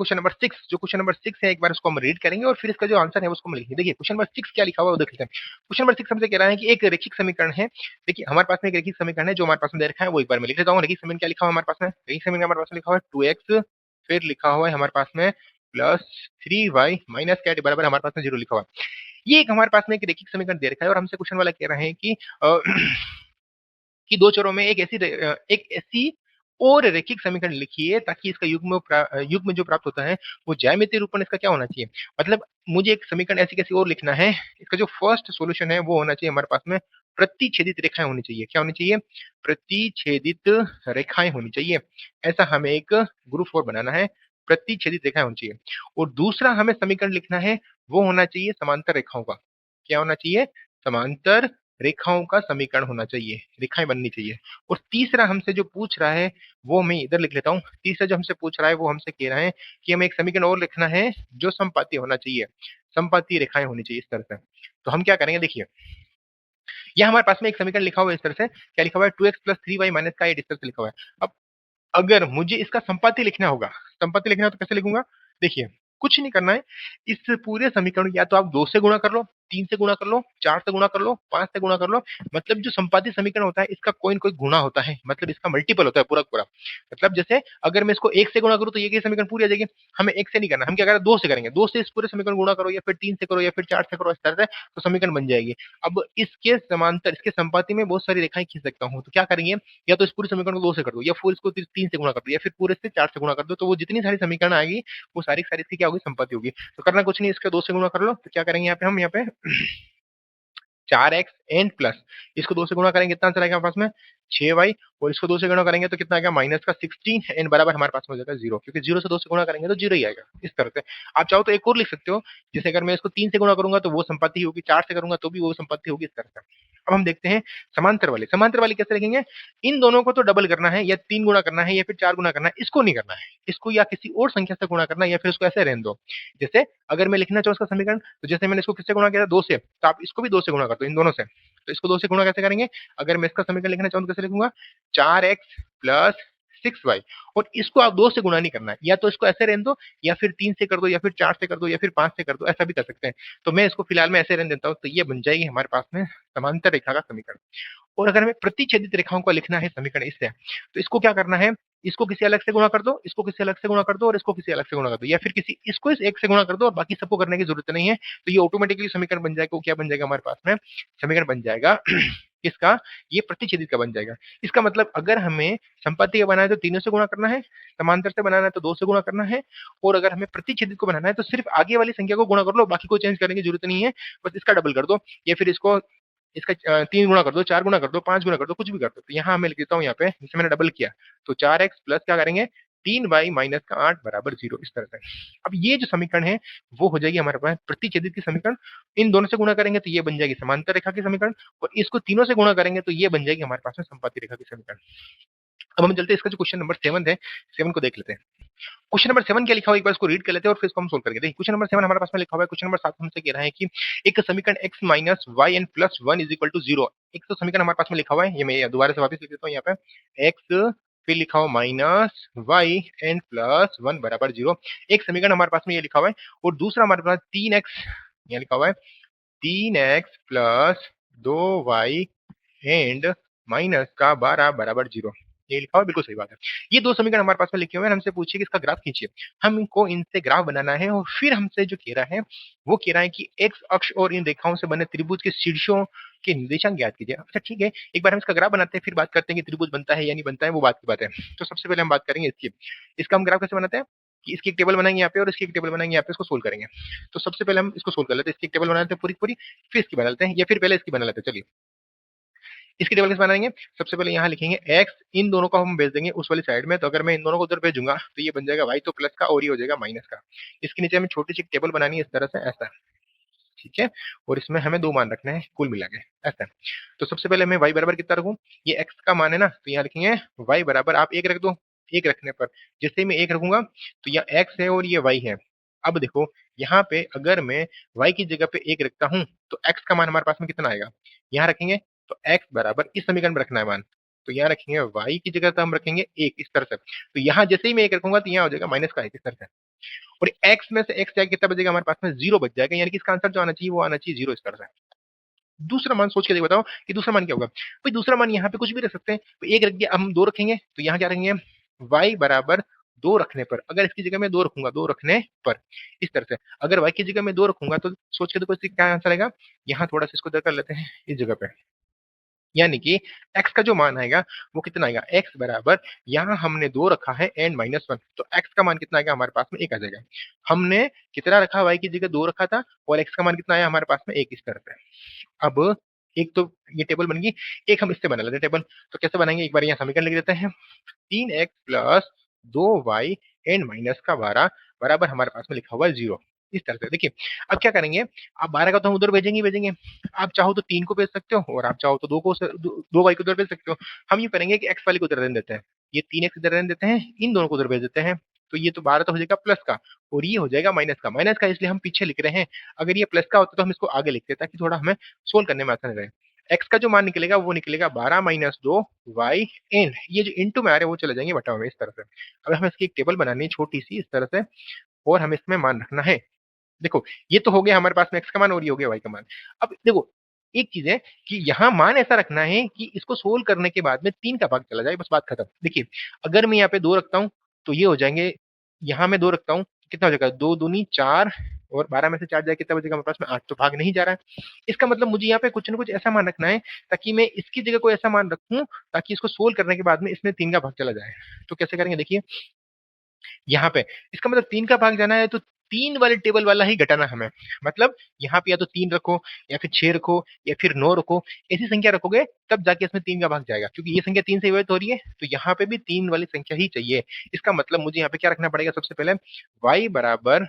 Question number 6। जो question number 6 है एक बार उसको हम रीड करेंगे और फिर इसका जो आंसर है उसको हम लिखेंगे। देखिए क्वेश्चन नंबर 6 क्या लिखा हुआ है वो देख लेते हैं। क्वेश्चन नंबर 6 हमसे कह रहा है कि एक रैखिक समीकरण है। देखिए हमारे पास में एक रैखिक समीकरण है जो हमारे पास में दे रखा है, वो एक बार मैं लिख लेता हूँ। रैखिक समीकरण क्या लिखा हुआ है हमारे पास में? रैखिक समीकरण हमारे पास में लिखा हुआ है 2x, फिर लिखा हुआ है हमारे पास में प्लस 3y माइनस क्या बराबर हमारे पास में 0 लिखा हुआ है। ये एक हमारे पास में एक रैखिक समीकरण दे रखा है और हमसे क्वेश्चन वाला कह रहे हैं कि कि दो चरों में एक ऐसी और रैखिक समीकरण लिखिए ताकि इसका युग्म जो प्राप्त होता है वो ज्यामितीय रूप में इसका क्या होना चाहिए। मतलब मुझे एक समीकरण ऐसी कैसी और लिखना है, इसका जो फर्स्ट सॉल्यूशन है वो होना चाहिए हमारे पास में प्रतिच्छेदित रेखाएं होनी चाहिए। क्या होनी चाहिए? प्रतिच्छेदित रेखाएं होनी चाहिए। ऐसा हमें एक ग्रुप 4 बनाना है, प्रतिच्छेदित रेखाएं होनी चाहिए। और दूसरा हमें समीकरण लिखना है वो होना चाहिए समांतर रेखाओं का। क्या होना चाहिए? समांतर रेखाओं का समीकरण होना चाहिए, रेखाएं बननी चाहिए। और तीसरा हमसे जो पूछ रहा है वो मैं इधर लिख लेता हूँ। तीसरा जो हमसे पूछ रहा है वो हमसे कह रहा है कि हमें एक समीकरण और लिखना है जो संपाती होना चाहिए, संपाती रेखाएं होनी चाहिए इस तरह से। तो हम क्या करेंगे, देखिए यह हमारे पास में एक समीकरण लिखा हुआ है इस तरह से। क्या लिखा हुआ है? 2x प्लस 3y माइनस का 8 इस तरह से लिखा हुआ है। अब अगर मुझे इसका संपाती लिखना होगा, संपाती लिखना है तो कैसे लिखूंगा? देखिए कुछ नहीं करना है, इस पूरे समीकरण को या तो आप 2 से गुणा कर लो, 3 से गुणा कर लो, 4 से गुणा कर लो, 5 से गुणा कर लो। मतलब जो संपाती समीकरण होता है इसका कोई न कोई गुणा होता है, मतलब इसका मल्टीपल होता है पूरा पूरा। मतलब जैसे अगर मैं इसको 1 से गुणा करूं तो ये समीकरण पूरी आ जाएगी। हमें 1 से नहीं करना, हम क्या करें 2 से करेंगे। 2 से इस पूरे समीकरण गुणा करो या फिर 3 से करो या फिर 4 से करो, इस तरह से तो समीकरण बन जाएगी। अब इसके समांतर, इसके संपाती में बहुत सारी रेखाएं खींच सकता हूँ, तो क्या करेंगे या तो इस पूरे समीकरण को 2 से कर दो या फिर इसको 3 से गुणा कर दो या फिर पूरे से 4 से गुणा कर दो। तो वो जितनी सारी समीकरण आएगी वो सारी की सारी इसकी क्या होगी? संपत्ति होगी। तो करना कुछ नहीं, इसका 2 से गुणा कर लो। तो क्या करेंगे यहाँ पे हम, यहाँ पे 4x एन प्लस इसको 2 से गुणा करेंगे कितना आंसर आएगा हमारे पास में? 6y। और इसको 2 से गुणा करेंगे तो कितना आएगा? माइनस का 16 एन बराबर हमारे पास में हो जाएगा 0, क्योंकि 0 से 2 से गुणा करेंगे तो 0 ही आएगा। इस तरह से आप चाहो तो एक और लिख सकते हो, जैसे अगर मैं इसको 3 से गुणा करूंगा तो वो संपत्ति होगी, 4 से करूंगा तो भी वो संपत्ति होगी, इस तरह से। अब हम देखते हैं समांतर वाले। समांतर वाले कैसे लिखेंगे? इन दोनों को तो डबल करना है या 3 गुणा करना है या फिर 4 गुणा करना है, इसको नहीं करना है। इसको या किसी और संख्या से गुणा करना है या फिर इसको ऐसे रहने दो। जैसे अगर मैं लिखना चाहूँ इसका समीकरण, तो जैसे मैंने इसको किससे गुणा किया था? 2 से, तो आप इसको भी 2 से गुणा कर दो, इन दोनों से। तो इसको 2 से गुणा कैसे करेंगे? अगर मैं इसका समीकरण लिखना चाहूँ तो कैसे लिखूंगा? 4x plus 6y। और इसको आप 2 से गुणा नहीं करना है, या तो इसको ऐसे रहने दो या फिर 3 से कर दो या फिर 4 से कर दो या फिर 5 से कर दो, ऐसा भी कर सकते हैं। तो मैं इसको फिलहाल में ऐसे रहने देता हूँ। तो ये बन जाएगी हमारे पास में समांतर रेखा का समीकरण। और अगर हमें प्रतिच्छेदित रेखाओं को लिखना है समीकरण इससे, तो इसको क्या करना है? इसको किसी अलग से गुणा कर दो, इसको किसी अलग से गुणा कर दो और इसको किसी अलग से गुणा कर दो, या फिर किसी इसको इस एक से गुणा कर दो और बाकी सबको करने की जरूरत नहीं है। तो ये ऑटोमेटिकली समीकरण बन जाएगा। क्या बन जाएगा हमारे पास में? समीकरण बन जाएगा किसका? ये प्रतिच्छेदित का बन जाएगा। इसका मतलब अगर हमें संपत्ति का बनाना है तो तीनों से गुणा करना है, समांतर से बनाना है तो 2 से गुणा करना है, और अगर हमें प्रतिच्छेदित को बनाना है तो सिर्फ आगे वाली संख्या को गुणा कर लो, बाकी को चेंज करने की जरूरत नहीं है। बस इसका डबल कर दो या फिर इसको इसका 3 गुणा कर दो, 4 गुणा कर दो, 5 गुणा कर दो, कुछ भी कर दो। तो यहाँ मैं लिख देता हूँ, यहाँ पे जिसे मैंने डबल किया, तो 4x प्लस क्या करेंगे? 3y माइनस का 8 बराबर 0, इस तरह से। अब ये जो समीकरण है वो हो जाएगी हमारे पास प्रतिच्छेदित की समीकरण। इन दोनों से गुणा करेंगे तो ये बन जाएगी समांतर रेखा की समीकरण, और इसको तीनों से गुणा करेंगे तो ये बन जाएगी हमारे पास में संपाती रेखा की समीकरण। अब हम चलते हैं इसका जो क्वेश्चन नंबर 7 है, 7 को देख लेते हैं। क्वेश्चन नंबर 7 क्या लिखा हुआ है एक बार इसको रीड कर लेते हैं और फिर इसको हम सोल्व करेंगे। देखिए क्वेश्चन नंबर 7 हमारे पास में लिखा हुआ है। क्वेश्चन नंबर 7 हमसे कह रहा है कि एक समीकरण x minus y n plus 1 is equal to 0। एक तो समीकरण हमारे पास में लिखा हुआ है, ये मैं दोबारा से वापस लिख देता हूँ यहाँ पे। x फिर लिखा हुआ माइनस वाई एन प्लस 1 बराबर 0। एक समीकरण हमारे पास में ये लिखा हुआ है, और दूसरा हमारे पास 3x यहाँ लिखा हुआ है, 3x plus 2y and minus का 12 बराबर 0। ये लिखा हुआ बिल्कुल सही बात है। ये दो समीकरण हमारे पास में लिखे हुए हैं, हमसे पूछिए कि इसका ग्राफ खींचिए। हम इनको इनसे ग्राफ बनाना है, और फिर हमसे जो कह रहा है वो कह रहा है कि एक्स अक्ष और इन रेखाओं से बने त्रिभुज के शीर्षों के निर्देशांक ज्ञात कीजिए। अच्छा ठीक है, एक बार हम इसका ग्राफ बनाते हैं, फिर बात करते हैं कि त्रिभुज बनता है या नहीं बनता है, वो बात की बात है। तो सबसे पहले हम बात करेंगे इसकी। इसका हम ग्राफ कैसे बनाते हैं कि इसकी एक टेबल बनाएंगे यहाँ पे और इसकी एक टेबल बनाएंगे यहाँ पे, इसको सोल्व करेंगे। तो सबसे पहले हम इसको सोल्व कर लेते हैं, इसकी एक टेबल बनाते हैं पूरी पूरी, फिर इसकी बना लेते हैं, या फिर पहले इसकी बना लेते हैं। चलिए इसकी टेबल कैसे बनाएंगे? सबसे पहले यहाँ लिखेंगे x, इन दोनों को हम भेज देंगे उस वाली साइड में। तो अगर मैं इन दोनों को उधर भेजूंगा तो ये बन जाएगा y तो प्लस का और ये हो जाएगा माइनस का। इसके नीचे हमें छोटी सी टेबल बनानी है इस तरह से, ऐसा, ठीक है। और इसमें हमें 2 मान रखने हैं कुल मिला के, ऐसा। तो सबसे पहले मैं y बराबर कितना रखूं? ये x का मान है ना, तो यहाँ लिखेंगे y बराबर आप 1 रख दो। 1 रखने पर जैसे ही मैं 1 रखूंगा तो यहाँ x है और ये y है। अब देखो यहाँ पे अगर मैं y की जगह पे 1 रखता हूँ तो x का मान हमारे पास में कितना आएगा? यहाँ रखेंगे तो x बराबर इस समीकरण में रखना है मान, तो यहाँ रखेंगे y की जगह तो हम रखेंगे 1, इस तरह से। तो यहाँ जैसे ही मैं 1 रखूंगा तो यहाँ हो जाएगा माइनस का 1, इस तरह से। और x में से x जाएगा कितना बचेगा हमारे पास में 0 बच जाएगा, यानी कि इसका आंसर जो आना चाहिए वो आना चाहिए 0 इस तरह से। दूसरा मान सोच के देखो, बताओ कि दूसरा मान क्या होगा। भाई दूसरा मान यहाँ पे कुछ भी रख सकते हैं, तो एक रख दिया, हम दो रखेंगे तो यहाँ क्या रखेंगे, y बराबर दो रखने पर, अगर इसकी जगह मैं दो रखूंगा, दो रखने पर इस तरह से, अगर y की जगह मैं दो रखूंगा तो सोच के देखो इसका क्या आंसर आएगा। यहाँ थोड़ा सा इसको दर कर लेते हैं इस जगह पे, यानी कि x का जो मान आएगा वो कितना आएगा, x बराबर, यहाँ हमने दो रखा है n-1, तो x का मान कितना आएगा हमारे पास में एक आ जाएगा। हमने कितना रखा, y की जगह दो रखा था, और x का मान कितना आया हमारे पास में एक, इस तरह से। अब एक तो ये टेबल बन गई, एक हम इससे बना लेते हैं टेबल। तो कैसे बनाएंगे, एक बार यहाँ समीकरण लिख देते हैं, 3x प्लस 2y n-12 बराबर हमारे पास में लिखा हुआ है 0, इस तरह से। देखिए अब क्या करेंगे, आप 12 का तो हम उधर भेजेंगे ही भेजेंगे, आप चाहो तो 3 को भेज सकते हो, और आप चाहो तो 2 को, 2y को उधर भेज सकते हो। हम ये करेंगे कि x वाले को उधर रहने देते हैं, ये 3x इधर रहने देते हैं, इन दोनों को उधर भेज देते हैं। तो ये तो 12 तो हो जाएगा प्लस का, और ये हो जाएगा माइनस का। माइनस का इसलिए हम पीछे लिख रहे हैं, अगर ये प्लस का होता तो हम इसको आगे लिखते ताकि थोड़ा हमें सोल्व करने में आसान रहे। x का जो मान निकलेगा वो निकलेगा 12 माइनस 2y n, ये जो इंटू में आ रहे हैं वो चले जाएंगे बटा में, इस तरह से। अब हमें इसकी एक टेबल बनानी है छोटी सी इस तरह से, और हमें इसमें मान रखना है। देखो ये तो हो गया हमारे पास में x का मान, और ये हो गया y का मान। अब देखो एक चीज है कि यहाँ मान ऐसा रखना है कि इसको सोल्व करने के बाद में 3 का भाग चला जाए, बस बात खत्म। देखिए अगर मैं यहाँ पे 2 रखता हूँ तो ये हो जाएंगे, यहाँ मैं 2 रखता हूँ कितना हो जाएगा, 2 दूनी 4, और 12 में से 4 जाए कितना बचेगा हमारे पास में 8, तो भाग नहीं जा रहा है। इसका मतलब मुझे यहाँ पे कुछ ना कुछ ऐसा मान रखना है ताकि मैं इसकी जगह कोई ऐसा मान रखूं ताकि इसको सोल्व करने के बाद में इसमें 3 का भाग चला जाए। तो कैसे करेंगे, देखिए यहाँ पे इसका मतलब 3 का भाग जाना है तो 3 वाले टेबल वाला ही घटाना हमें। मतलब यहाँ पे या तो 3 रखो, या फिर 6 रखो, या फिर 9 रखो, ऐसी संख्या रखोगे तब जाके इसमें 3 का भाग जाएगा, क्योंकि ये संख्या 3 से विभाजित हो रही है, तो यहाँ पे भी 3 वाली संख्या ही चाहिए। इसका मतलब मुझे यहाँ पे क्या रखना पड़ेगा, सबसे पहले y बराबर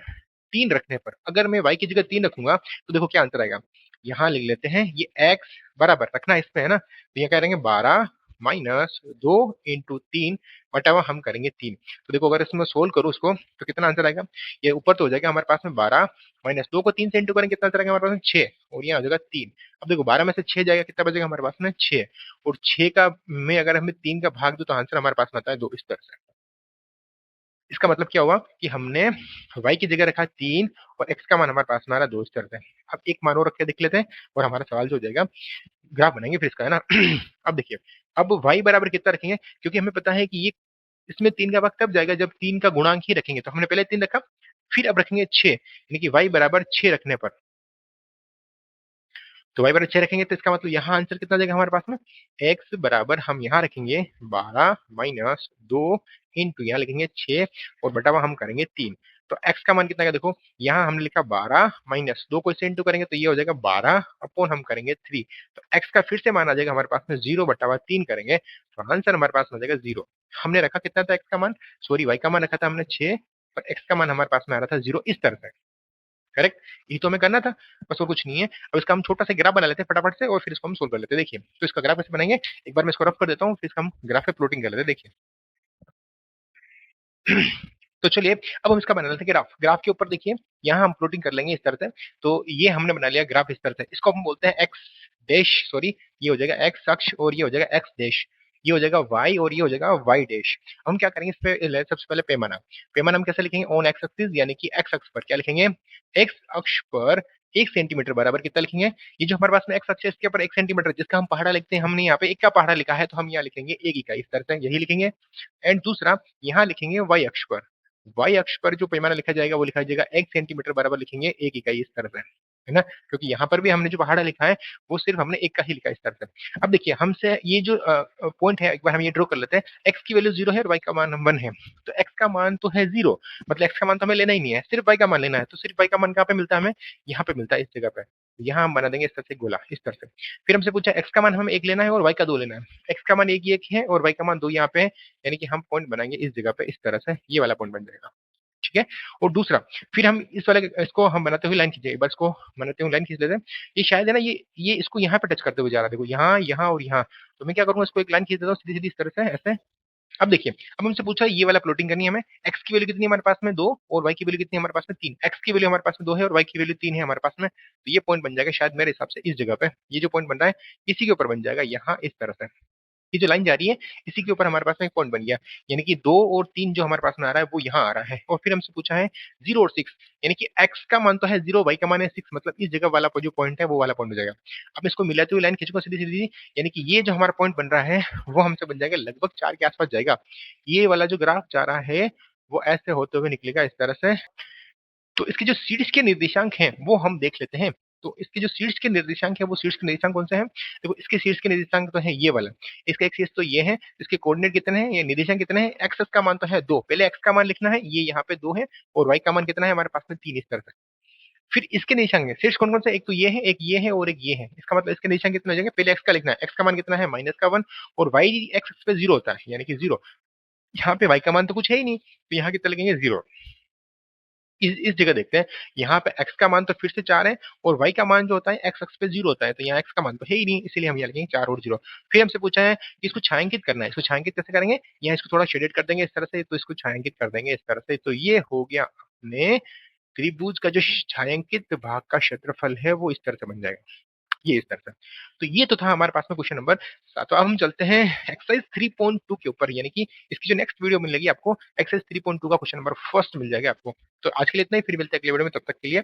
3 रखने पर, अगर मैं y की जगह 3 रखूंगा तो देखो क्या आंसर आएगा। यहाँ लिख लेते हैं, ये x बराबर रखना इसमें है ना, तो ये कह 12 माइनस 2 इंटू 3 बटा हम करेंगे 3। तो देखो अगर इसमें सोल्व करूँ उसको तो कितना आंसर आएगा, ये ऊपर तो हो जाएगा हमारे पास में 12 माइनस 2 को 3 से इंटू करेंगे कितना आंसर आएगा हमारे पास में 6, और यहाँ हो जाएगा 3। अब देखो 12 में से 6 जाएगा कितना बचेगा हमारे पास में 6, और 6 का में अगर हमें 3 का भाग दो तो आंसर हमारे पास में आता है 2, इस तरह से। इसका मतलब क्या हुआ कि हमने y की जगह रखा 3 और x का मान हमारे पास में आ रहा 2, इस तरह से। अब एक मान और रख के देख लेते हैं और हमारा सवाल जो हो जाएगा, ग्राफ बनाएंगे फिर इसका, है ना। अब देखिए, अब y बराबर कितना रखेंगे, क्योंकि हमें पता है कि ये इसमें 3 का भाग तब जाएगा जब 3 का गुणांक ही रखेंगे, तो हमने पहले 3 रखा, फिर अब रखेंगे 6, यानी कि y बराबर 6 रखने पर, तो y बराबर 6 रखेंगे तो इसका मतलब यहाँ आंसर कितना जाएगा हमारे पास में, x बराबर हम यहाँ रखेंगे 12 माइनस 2 इंटू यहाँ लिखेंगे 6, और बटा हुआ हम करेंगे 3। तो x का मान कितना है देखो, यहाँ हमने लिखा 12 माइनस 2 को इससे इंटू करेंगे तो ये हो जाएगा 12 अपॉन हम करेंगे 3। तो x का फिर से मान आ जाएगा हमारे पास में 0 बटा हुआ 3 करेंगे तो आंसर हमारे पास में आ जाएगा 0। हमने रखा कितना था x का मान, सॉरी y का मान रखा था हमने 6, और x का मान हमारे पास में आ रहा था 0, इस तरह से। करेक्ट, यही तो हमें करना था, बस और कुछ नहीं है। अब इसका हम छोटा सा ग्राफ बना लेते हैं फटाफट से, और फिर इसको हम सोल्व कर लेते हैं। देखिए तो इसका ग्राफ कैसे बनाएंगे, एक बार मैं इसको रफ कर देता हूँ, फिर इसका हम ग्राफ पे प्लॉटिंग कर लेते हैं। देखिए तो चलिए अब हम इसका बना लेते हैं ग्राफ। ग्राफ के ऊपर देखिए यहाँ हम प्लॉटिंग कर लेंगे इस तरह से। तो ये हमने बना लिया ग्राफ इस तरह से, इसको हम बोलते हैं एक्स डैश, सॉरी ये हो जाएगा एक्स अक्ष, और ये हो जाएगा एक्स डैश, ये हो जाएगा वाई, और ये हो जाएगा वाई डैश। हम क्या करेंगे इस पे, सबसे पहले पैमाना, पैमाना हम कैसे लिखेंगे, ऑन एक्स एक्सिस, यानी कि एक्स अक्ष पर क्या लिखेंगे, एक्स अक्ष पर 1 सेंटीमीटर बराबर कितना लिखेंगे, ये जो हमारे पास में एक्स अक्ष है इसके ऊपर 1 सेंटीमीटर, जिसका हम पहाड़ा लिखते हैं, हमने यहाँ पे 1 का पहाड़ा लिखा है तो हम यहाँ लिखेंगे 1 इकाई, इस तरह से यही लिखेंगे। एंड दूसरा यहाँ लिखेंगे वाई अक्ष पर, वाई अक्ष पर जो पैमाना लिखा जाएगा वो लिखा जाएगा 1 सेंटीमीटर बराबर लिखेंगे 1 इकाई, इस तरह से, है ना, क्योंकि यहाँ पर भी हमने जो पहाड़ा लिखा है वो सिर्फ हमने 1 का ही लिखा है, इस तरह से। अब देखिए हमसे ये जो पॉइंट है एक बार हम ये ड्रॉ कर लेते हैं, एक्स की वैल्यू 0 है और वाई का मान 1 है, तो एक्स का मान तो है 0, मतलब एक्स का मान तो हमें लेना ही नहीं है, सिर्फ वाई का मान लेना है। तो सिर्फ वाई का मान कहाँ पे मिलता है हमें, यहाँ पे मिलता है, इस जगह पे। यहाँ हम बना देंगे इस तरह से गोला, इस तरह से। फिर हमसे पूछा एक्स का मान हमें 1 लेना है और वाई का 2 लेना है, एक्स का मान 1 ही 1 है और वाई का मान 2 यहाँ पे है, यानी कि हम पॉइंट बनाएंगे इस जगह पे, इस तरह से ये वाला पॉइंट बन जाएगा, ठीक है। और दूसरा फिर हम इस वाले इसको हम बनाते हुए लाइन खींचे, बस को बनाते हुए लाइन खींच लेते हैं। ये शायद है ना, ये इसको यहाँ पे टच करते हुए जा रहा है, देखो यहाँ यहाँ और यहाँ, तो मैं क्या करूंगा इसको एक लाइन खींच देता हूँ सीधी सीधी इस तरह से, ऐसे। अब देखिए अब हमसे पूछा ये वाला प्लॉटिंग करनी है हमें, एक्स की वैल्यू कितनी है हमारे पास में 2, और वाई की वैल्यू कितनी है हमारे पास में 3, एक्स की वैल्यू हमारे पास में 2 है और वाई की वैल्यू 3 है हमारे पास में, तो ये पॉइंट बन जाएगा शायद मेरे हिसाब से इस जगह पे, ये जो पॉइंट बन रहा है इसी के ऊपर बन जाएगा यहाँ, इस तरह से, ये जो लाइन जा रही है इसी के ऊपर हमारे पास में एक पॉइंट बन गया, यानी कि 2 और 3 जो हमारे पास में आ रहा है वो यहाँ आ रहा है। और फिर हमसे पूछा है 0 और 6, यानी कि x का मान तो है 0, y का मान है 6, मतलब इस जगह वाला जो पॉइंट है वो वाला पॉइंट हो जाएगा। अब मैं इसको मिलाते हुए लाइन खींचूंगा सीधी सीधी, यानी कि ये जो हमारा पॉइंट बन रहा है वो हमसे बन जाएगा लगभग 4 के आसपास जाएगा। ये वाला जो ग्राफ जा रहा है वो ऐसे होते हुए निकलेगा इस तरह से। तो इसके जो शीर्ष के निर्देशांक हैं वो हम देख लेते हैं। तो इसके जो शीर्ष के निर्देशांक है वो शीर्ष के निर्देशांक कौन से हैं? देखो इसके शीर्ष के निर्देशांक तो है ये वाला, इसका एक शीर्ष तो ये है, इसके कोऑर्डिनेट कितने हैं, ये निर्देशांक कितने हैं, एक्स का मान तो है 2, पहले एक्स का मान लिखना है, ये यहाँ पे 2 है, और वाई का मान कितना है हमारे पास में 3, इस तरह से। फिर इसके निर्देशांक है शीर्ष कौन कौन से, एक तो ये है, एक ये है और एक ये है। इसका मतलब इसके निर्देशांक कितने हो जाएंगे, पहले एक्स का लिखना है, एक्स का मान कितना है -1, और वाई एक्स पे 0 होता है यानी कि 0। यहाँ पे वाई का मान तो कुछ है ही नहीं, तो यहाँ कितना लगेंगे 0। इस जगह देखते हैं, यहाँ पे x का मान तो फिर से 4 है, और y का मान जो होता है x अक्ष पे 0 होता है, तो यहाँ x का मान तो है ही नहीं, इसीलिए हम यहाँ लिखेंगे 4 और 0। फिर हमसे पूछा है कि इसको छायांकित करना है, इसको छायांकित कैसे करेंगे, यहाँ इसको थोड़ा शेडेड कर देंगे इस तरह से, तो इसको छायांकित कर देंगे इस तरह से। तो ये हो गया अपने त्रिभुज का जो छायांकित भाग का क्षेत्रफल है वो इस तरह से बन जाएगा, ये इस तरह से। तो ये तो था हमारे पास में क्वेश्चन नंबर 7। तो अब हम चलते हैं एक्सरसाइज 3.2 के ऊपर, यानी कि इसकी जो नेक्स्ट वीडियो मिलेगी आपको एक्सरसाइज 3.2 का क्वेश्चन नंबर फर्स्ट मिल जाएगा आपको। तो आज के लिए इतना ही, फिर मिलते हैं अगले वीडियो में, तब तक के लिए